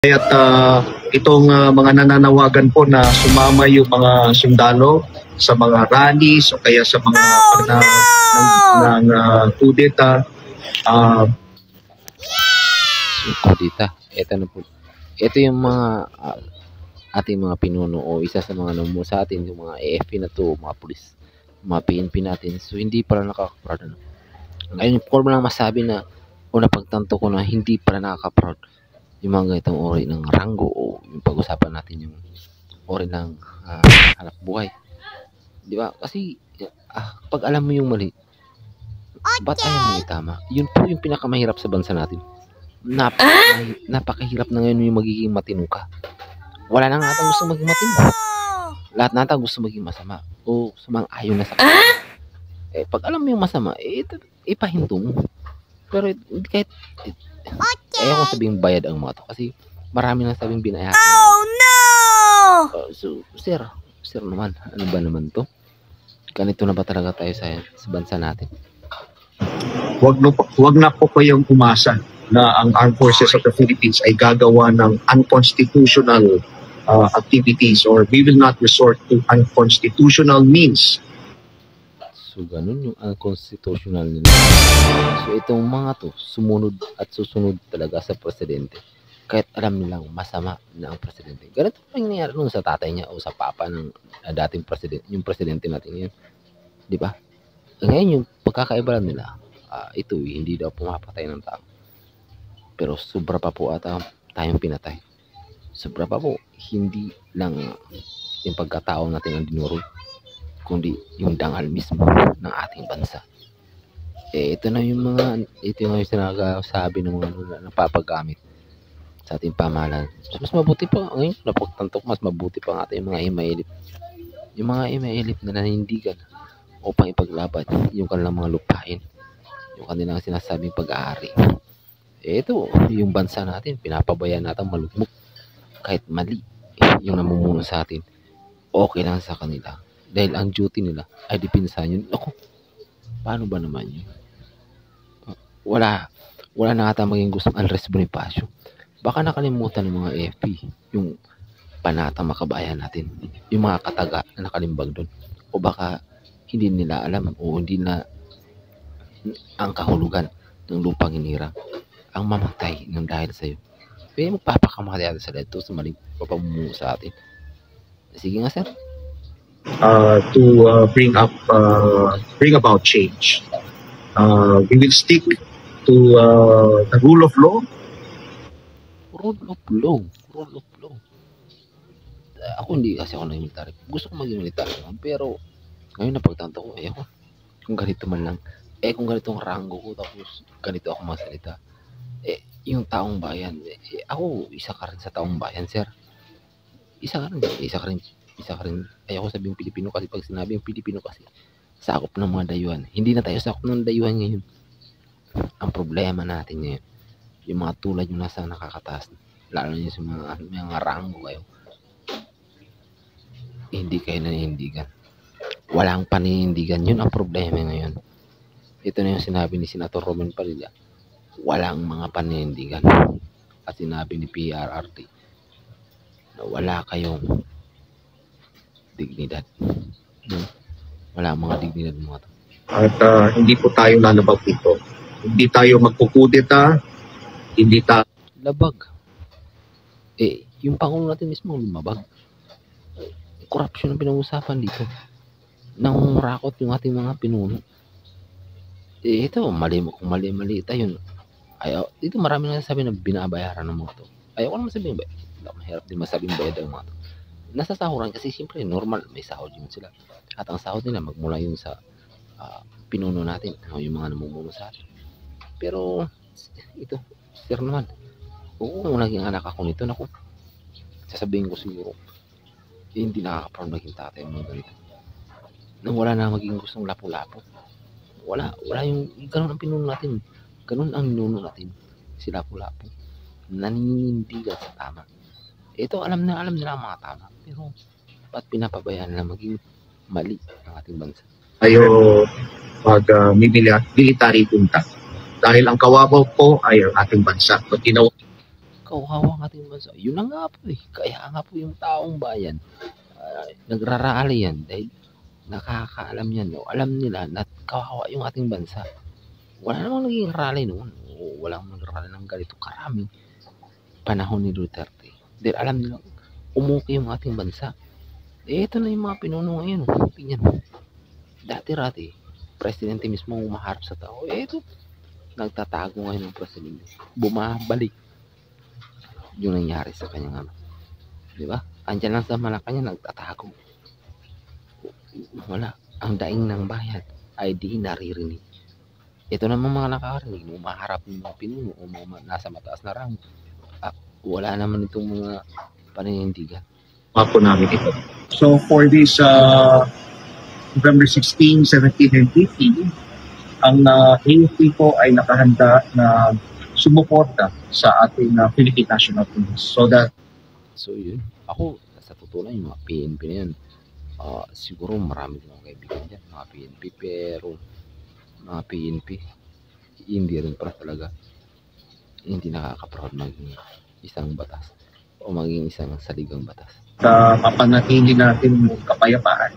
At itong mga nananawagan po na sumama yung mga sundalo sa mga rallies o kaya sa mga ng kudeta. Kudeta. Ito na po. Ito yung mga ating mga pinuno o isa sa mga namuno sa atin, yung mga AFP na to, mga pulis, mga PNP natin. So hindi pala nakaka-proud. Ngayon ko lang masabi na o napagtanto ko na hindi pala nakaka-proud yung mga ganitong ori ng ranggo o yung pag-usapan natin yung ori ng hanap buhay. Di ba? Kasi pag alam mo yung mali, ba't ayaw mo itama? Yun po yung pinakamahirap sa bansa natin. Napakahirap na ngayon yung magiging matino ka. Wala na nga gusto maging matino. Lahat nata gusto maging masama o sumang-ayon na sa pag alam mo yung masama, ipahinto mo. Pero kahit ayaw ko sabing bayad ang mga to kasi marami nang sabing binayaran. Oh no! So, sir naman, ano ba naman to? Ganito na ba talaga tayo sa bansa natin? Wag na po kayong umasa na ang Armed Forces of the Philippines ay gagawa ng unconstitutional activities, or we will not resort to unconstitutional means. So, ganun yung unconstitutional nila. So, itong mga to, sumunod at susunod talaga sa presidente. Kahit alam nilang masama na ang presidente. Ganito pa nangyayari nun sa tatay niya o sa papa ng dating presidente, yung presidente natin ngayon. Di ba? Ngayon yung pagkakaiba nila, ito hindi daw pumapatay ng tao. Pero sobra pa po ata tayong pinatay. Sobra pa po, hindi lang yung pagkatao natin ang dinurog, kundi yung dangal mismo ng ating bansa. Ito yung sinasabi ng mga napapagamit sa ating pamahalaan. So, mas mabuti pa ngayon, napagtantok, mas mabuti pa ang ating mga imailip. Yung mga imailip na nanindigan upang ipaglaban yung kanilang mga lupain, yung kanilang sinasabing pag-aari. Ito, yung bansa natin, pinapabayaan natin malugmok. Kahit mali yung namumuno sa atin, okay lang sa kanila. Dahil ang duty nila ay dipinsahan yun. Ako, paano ba naman yun? Wala na ata maging gustong Andres Bonifacio. Baka nakalimutan ng mga AFP yung panatang makabayan natin. Yung mga kataga na nakalimbag doon. O baka hindi nila alam o hindi na ang kahulugan ng lupang hinirang ang mamatay ng dahil sa'yo. Kaya magpapakamatay natin sa dito sa maling papamumuno sa atin. Sige nga, sir. To bring about change. We will stick to the rule of law. Rule of law. Ako hindi kasi ako naging military. Gusto ko maging military naman, pero ngayon napagtanto ko, ako, kung ganito man lang, kung ganito ang ranggo ko, tapos ganito ako magsalita, yung taong bayan, ako, isa ka rin sa taong bayan, sir. Isa ka rin. Ayoko sabihin Pilipino kasi pag sinabi yung Pilipino kasi, sakop ng mga dayuhan. Hindi na tayo sakop ng dayuhan ngayon. Ang problema natin ngayon, yung mga tulad yung nasa nakakataas, lalo na sa mga ranggo kayo, hindi kayo naninindigan. Walang paninindigan. Yun ang problema ngayon. Ito na yung sinabi ni Senator Roman Padilla. Walang mga paninindigan. At sinabi ni PRRT na wala kayong dignidad. Wala mga dignidad mga to. At hindi po tayo lalabag dito. Hindi tayo magkukudeta. Hindi tayo labag. Yung Pangulo natin mismo lumabag. Corruption ang pinag-usapan dito. Nangungurakot yung ating mga pinuno. Ito, kung mali tayo. Dito marami na sabi na binabayaran ng mga to. Ayaw ko naman sabihin ba? Mahirap din masabing bayad ang mga to. Nasa sahuran kasi siyempre normal, may sahod yun sila. At ang sahod nila magmula yun sa pinuno natin, yung mga namumuno sa atin. Pero ito, sir naman, kung naging anak ako nito, sasabihin ko siguro, hindi nakaka-proud maging tatay mga ganito. Nang wala na maging gustong lapo-lapo. Wala yung ganun ang pinuno natin. Ganun ang ninuno natin. Si lapo-lapo. Naninindigan sa tama. Ito alam nila ang mga tama. Pero ba't pinapabayaan na maging mali ang ating bansa? tayo mag-military punta. Dahil ang kawabaw po ay ang ating bansa. kawawa ang ating bansa. Yun na nga po eh. Kaya nga po yung taong bayan, nagrarally yan dahil nakakaalam yan. O alam nila na kawawa yung ating bansa. Wala namang naging rally noon. O walang nagrally ng ganito karaming panahon ni Duterte. Dahil alam nila, umuki yung ating bansa. Eh, ito na yung mga pinuno ngayon. Tingnan mo. Dati-rati, presidente mismo umaharap sa tao. Eh, ito, nagtatago ngayon ng presidente. Bumabalik yung nangyari sa kanyang ano. Di ba? Andiyan lang sa Malacanang nagtatago. Wala. Ang daing ng bayan ay di naririnig. Ito naman mga nakakarinig, umaharap ng mga pinuno o mga nasa mataas na rango. Wala naman itong mga paninindigan. Po namin ito. So for this November 16, 17, and 18, ang AFP po ay nakahanda na sumuporta sa ating Philippine National Police. So yun, ako sa totoo lang yung mga PNP na yan, siguro marami din akong kaibigan dyan, mga PNP, pero mga PNP hindi rin para talaga hindi nakaka-proud maging isang batas o maging isang saligang batas. Mapanatili natin yung kapayapaan